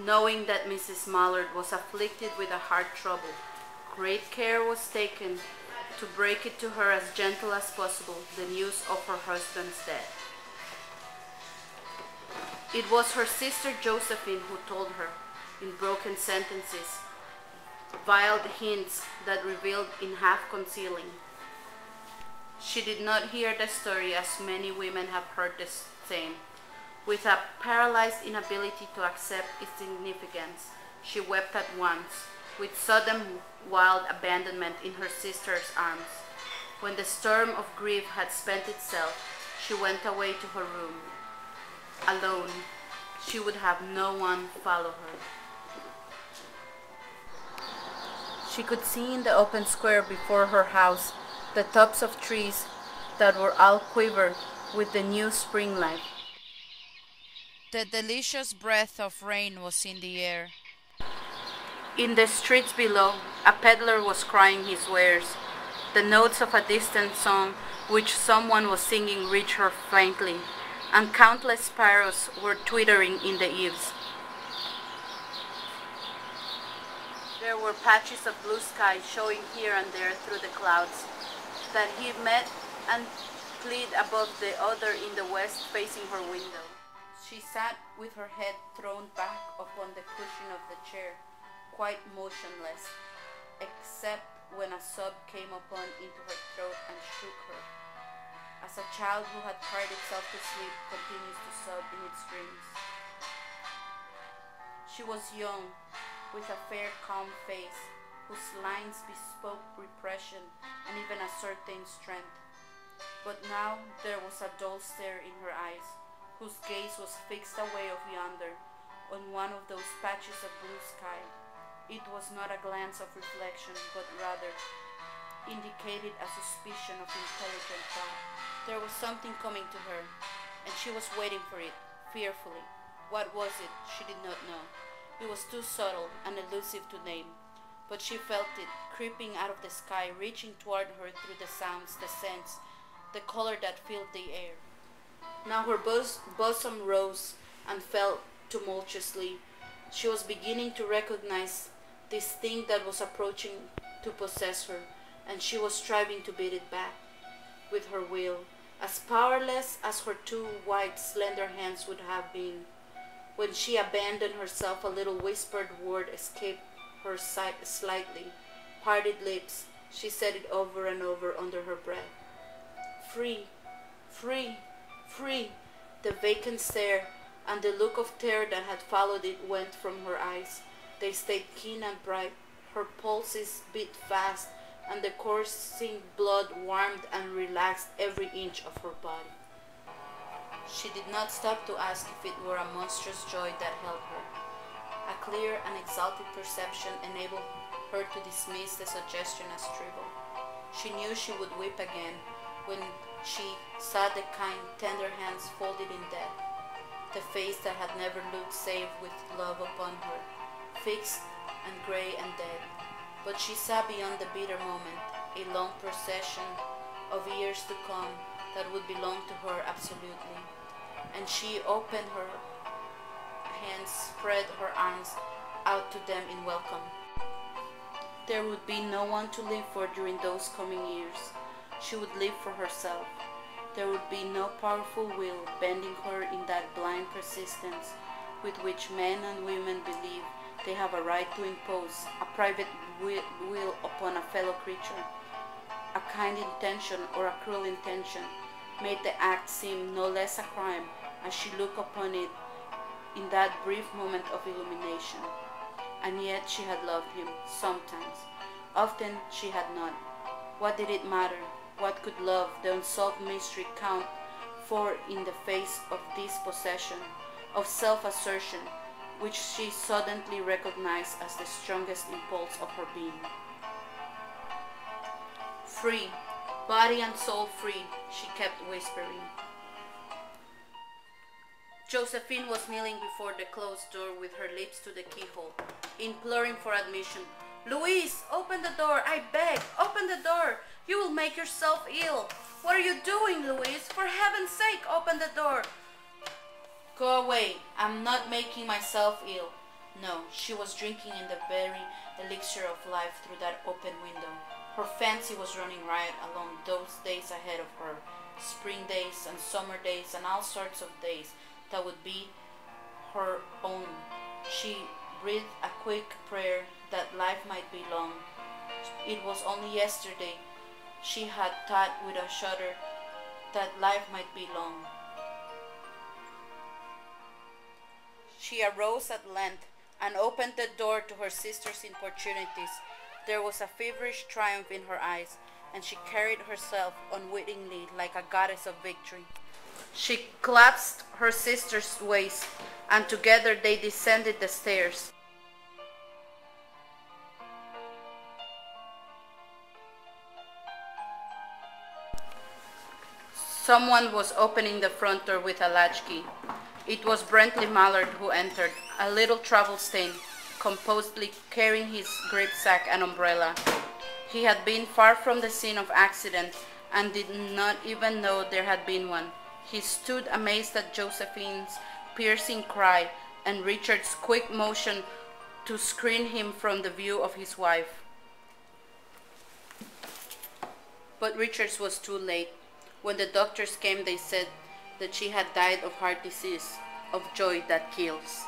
Knowing that Mrs. Mallard was afflicted with a heart trouble, great care was taken to break it to her as gentle as possible, the news of her husband's death. It was her sister Josephine who told her, in broken sentences, veiled hints that revealed in half-concealing. She did not hear the story as many women have heard the same. With a paralyzed inability to accept its significance, she wept at once, with sudden wild abandonment in her sister's arms. When the storm of grief had spent itself, she went away to her room. Alone, she would have no one follow her. She could see in the open square before her house the tops of trees that were all quiver with the new spring life. The delicious breath of rain was in the air. In the streets below, a peddler was crying his wares. The notes of a distant song which someone was singing reached her faintly, and countless sparrows were twittering in the eaves. There were patches of blue sky showing here and there through the clouds that he met and fled above the other in the west facing her window. She sat with her head thrown back upon the cushion of the chair, quite motionless, except when a sob came upon into her throat and shook her, as a child who had cried itself to sleep continues to sob in its dreams. She was young, with a fair, calm face, whose lines bespoke repression and even a certain strength. But now there was a dull stare in her eyes, whose gaze was fixed away off yonder, on one of those patches of blue sky. It was not a glance of reflection, but rather indicated a suspicion of intelligent thought. There was something coming to her, and she was waiting for it, fearfully. What was it? She did not know. It was too subtle and elusive to name, but she felt it, creeping out of the sky, reaching toward her through the sounds, the scents, the color that filled the air. Now her bosom rose and fell tumultuously. She was beginning to recognize this thing that was approaching to possess her, and she was striving to beat it back with her will, as powerless as her two white, slender hands would have been. When she abandoned herself, a little whispered word escaped her slightly. Parted lips, she said it over and over under her breath. Free, free, free. The vacant stare and the look of terror that had followed it went from her eyes. They stayed keen and bright. Her pulses beat fast, and the coursing blood warmed and relaxed every inch of her body. She did not stop to ask if it were a monstrous joy that held her. A clear and exalted perception enabled her to dismiss the suggestion as trivial. She knew she would weep again when she saw the kind, tender hands folded in death, the face that had never looked save with love upon her, fixed and grey and dead. But she saw beyond the bitter moment a long procession of years to come that would belong to her absolutely, and she opened her hands, spread her arms out to them in welcome. There would be no one to live for during those coming years. She would live for herself. There would be no powerful will bending her in that blind persistence with which men and women believe they have a right to impose a private will upon a fellow creature. A kind intention or a cruel intention made the act seem no less a crime as she looked upon it in that brief moment of illumination. And yet she had loved him, sometimes. Often she had not. What did it matter? What could love, the unsolved mystery, count for in the face of this possession, of self-assertion, which she suddenly recognized as the strongest impulse of her being? Free, body and soul free, she kept whispering. Josephine was kneeling before the closed door with her lips to the keyhole, imploring for admission. Louise, open the door, I beg, open the door. You will make yourself ill. What are you doing, Louise? For heaven's sake, open the door. Go away. I'm not making myself ill. No, she was drinking in the very elixir of life through that open window. Her fancy was running riot along those days ahead of her, spring days and summer days and all sorts of days that would be her own. She breathed a quick prayer that life might be long. It was only yesterday she had thought with a shudder that life might be long. She arose at length and opened the door to her sister's importunities. There was a feverish triumph in her eyes, and she carried herself unwittingly like a goddess of victory. She clasped her sister's waist, and together they descended the stairs. Someone was opening the front door with a latchkey. It was Brentley Mallard who entered, a little travel-stained, composedly carrying his gripsack and umbrella. He had been far from the scene of accident and did not even know there had been one. He stood amazed at Josephine's piercing cry and Richard's quick motion to screen him from the view of his wife. But Richard's was too late. When the doctors came, they said that she had died of heart disease, of joy that kills.